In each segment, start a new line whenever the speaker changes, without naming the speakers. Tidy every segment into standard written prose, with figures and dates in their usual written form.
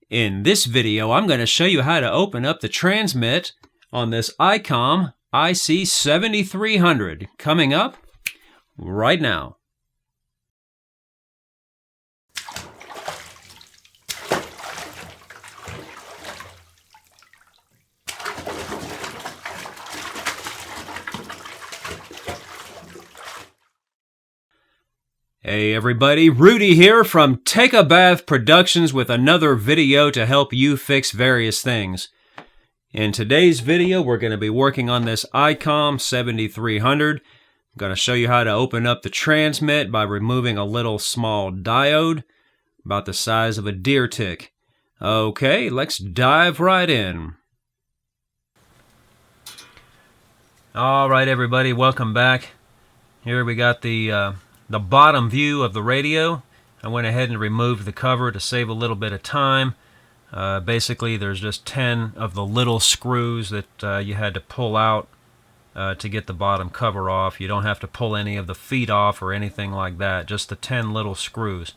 In this video, I'm going to show you how to open up the transmit on this Icom IC-7300, coming up right now. Hey everybody, Rudy here from Take a Bath Productions with another video to help you fix various things. In today's video, we're going to be working on this Icom 7300. I'm going to show you how to open up the transmit by removing a little small diode about the size of a deer tick. Okay, let's dive right in. Alright everybody, welcome back. Here we got the bottom view of the radio. I went ahead and removed the cover to save a little bit of time. Basically, there's just 10 of the little screws that you had to pull out to get the bottom cover off. You don't have to pull any of the feet off or anything like that, just the 10 little screws.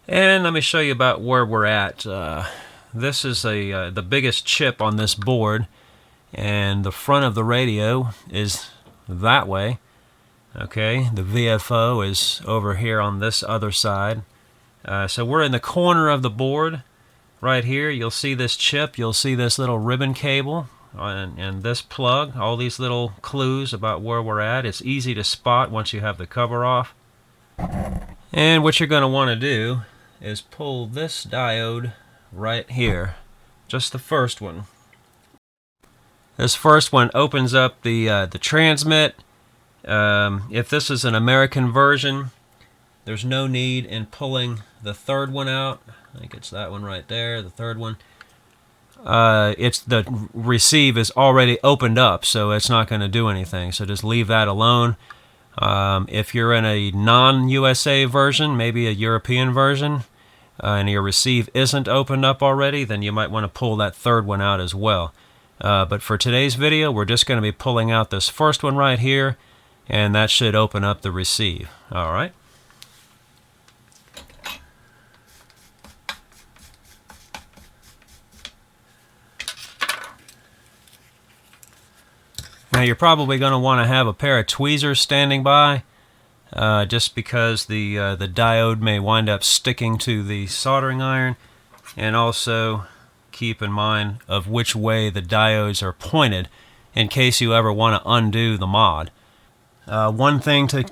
And let me show you about where we're at. This is the biggest chip on this board, and the front of the radio is that way. Okay, the VFO is over here on this other side. So we're in the corner of the board. Right here, you'll see this chip, you'll see this little ribbon cable, and this plug, all these little clues about where we're at. It's easy to spot once you have the cover off. And what you're going to want to do is pull this diode right here, just the first one. This first one opens up the transmit. If this is an American version, there's no need in pulling the third one out. I think it's that one right there, the third one. It's the receive is already opened up, so it's not going to do anything, so just leave that alone. If you're in a non-USA version, maybe a European version, and your receive isn't opened up already, then you might want to pull that third one out as well. But for today's video, we're just going to be pulling out this first one right here, and that should open up the receive. All right. Now you're probably going to want to have a pair of tweezers standing by, just because the diode may wind up sticking to the soldering iron, and also keep in mind of which way the diodes are pointed in case you ever want to undo the mod. One thing to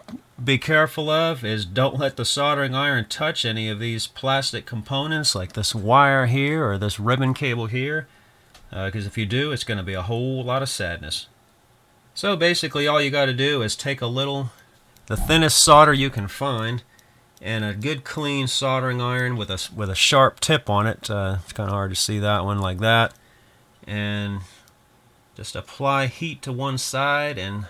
be careful of is don't let the soldering iron touch any of these plastic components like this wire here or this ribbon cable here, because if you do, it's going to be a whole lot of sadness. So basically all you got to do is take the thinnest solder you can find, and a good clean soldering iron with a sharp tip on it. It's kind of hard to see that one like that, and just apply heat to one side and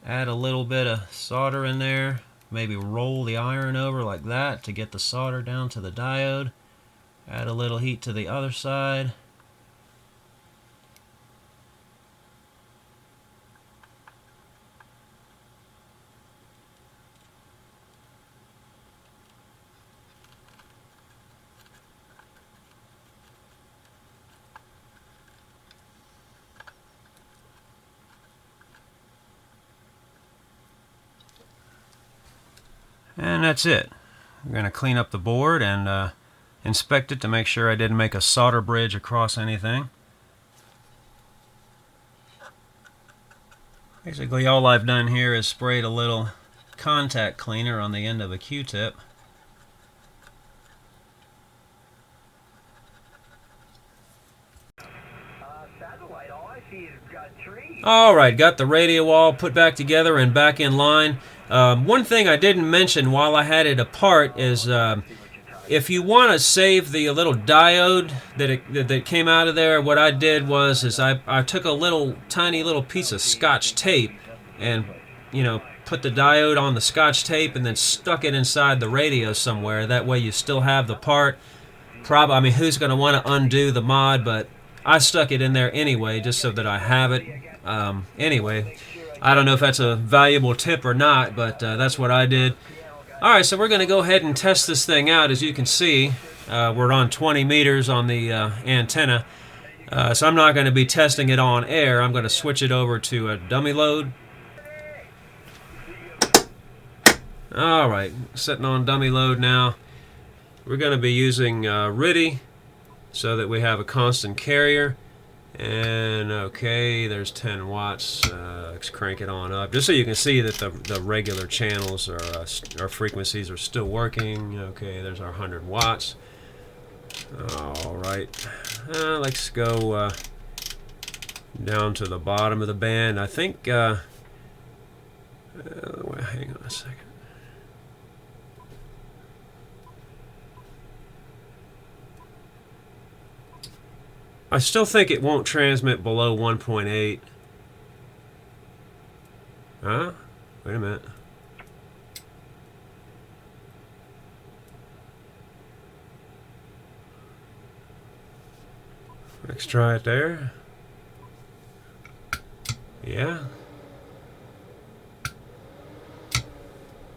add a little bit of solder in there. Maybe roll the iron over like that to get the solder down to the diode. Add a little heat to the other side. And that's it. I'm going to clean up the board and inspect it to make sure I didn't make a solder bridge across anything. Basically all I've done here is sprayed a little contact cleaner on the end of a Q-tip. Alright, got the radio all put back together and back in line. One thing I didn't mention while I had it apart is if you want to save the little diode that came out of there, what I did was I took a tiny little piece of Scotch tape and put the diode on the Scotch tape and then stuck it inside the radio somewhere. That way you still have the part. I mean, who's going to want to undo the mod, but I stuck it in there anyway just so that I have it. Anyway, I don't know if that's a valuable tip or not, but that's what I did. Alright, so we're going to go ahead and test this thing out. As you can see, We're on 20 meters on the antenna, so I'm not going to be testing it on air. I'm going to switch it over to a dummy load. Alright, sitting on dummy load now. We're going to be using RIDI so that we have a constant carrier. And okay, there's 10 watts. Let's crank it on up, just so you can see that the regular channels our frequencies are still working. Okay, there's our 100 watts. All right, let's go down to the bottom of the band. I think. Hang on a second. I still think it won't transmit below 1.8. Huh? Wait a minute. Let's try it there. Yeah.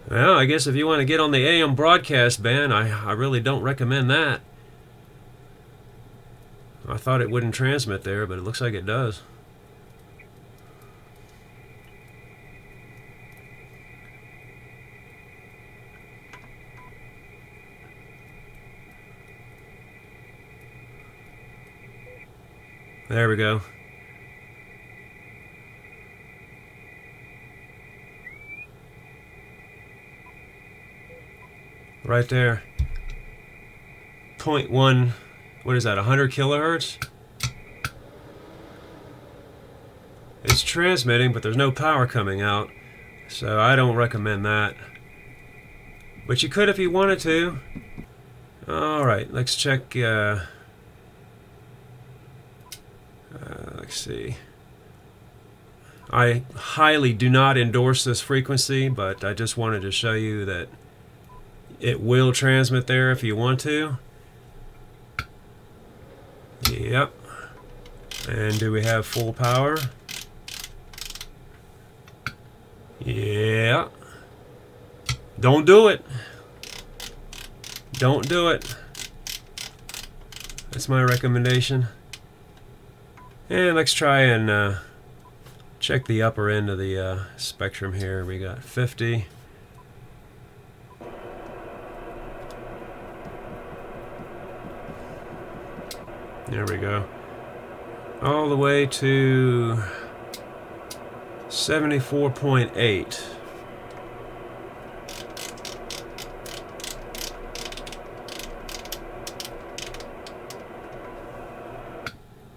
Well, I guess if you want to get on the AM broadcast band, I really don't recommend that. I thought it wouldn't transmit there, but it looks like it does. There we go. Right there. 0.1. What is that, 100 kilohertz? It's transmitting, but there's no power coming out, so I don't recommend that. But you could if you wanted to. Alright, let's check. Let's see. I highly do not endorse this frequency, but I just wanted to show you that it will transmit there if you want to. Yep. And do we have full power? Yeah. Don't do it. Don't do it. That's my recommendation. And let's try and check the upper end of the spectrum here. We got 50. There we go. All the way to 74.8.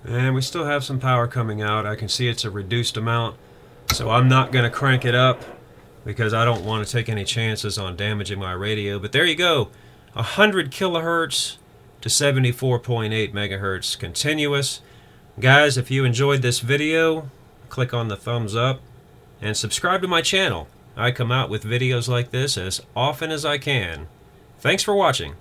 And we still have some power coming out. I can see it's a reduced amount, so I'm not going to crank it up because I don't want to take any chances on damaging my radio. But there you go, 100 kilohertz to 74.8 megahertz continuous. Guys, if you enjoyed this video, click on the thumbs up and subscribe to my channel. I come out with videos like this as often as I can. Thanks for watching.